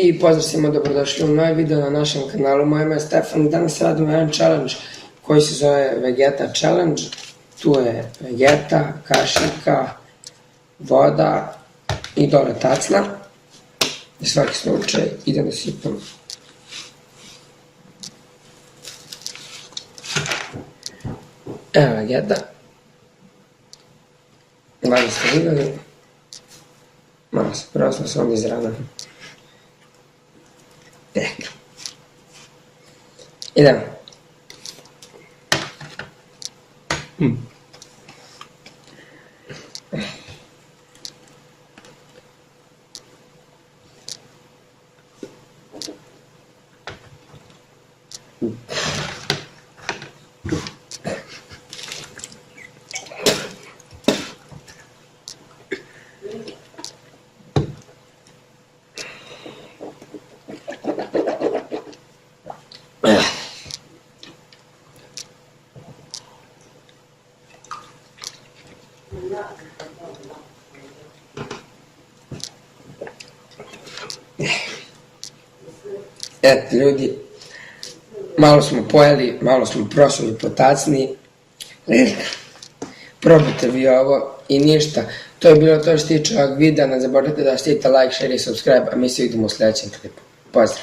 I pozdrav svima, dobrodošli u novi video na našem kanalu. Moje ime je Stefan i danas radimo jedan challenge koji se zove Vegeta Challenge. Tu je vegeta, kašika, voda i dole tacna. Za svaki slučaj idem da sipam. Evo vegeta. Valjda ste vidjeli. Malo se prosla s ovdje izrana. Idemo. Eto ljudi, malo smo pojeli, malo smo prosuli po tacni. Probajte vi ovo i ništa. To je bilo to što se tiče ovog videa. Ne zaboravite da stavite like, share i subscribe, a mi se vidimo u sljedećem klipu. Pozdrav!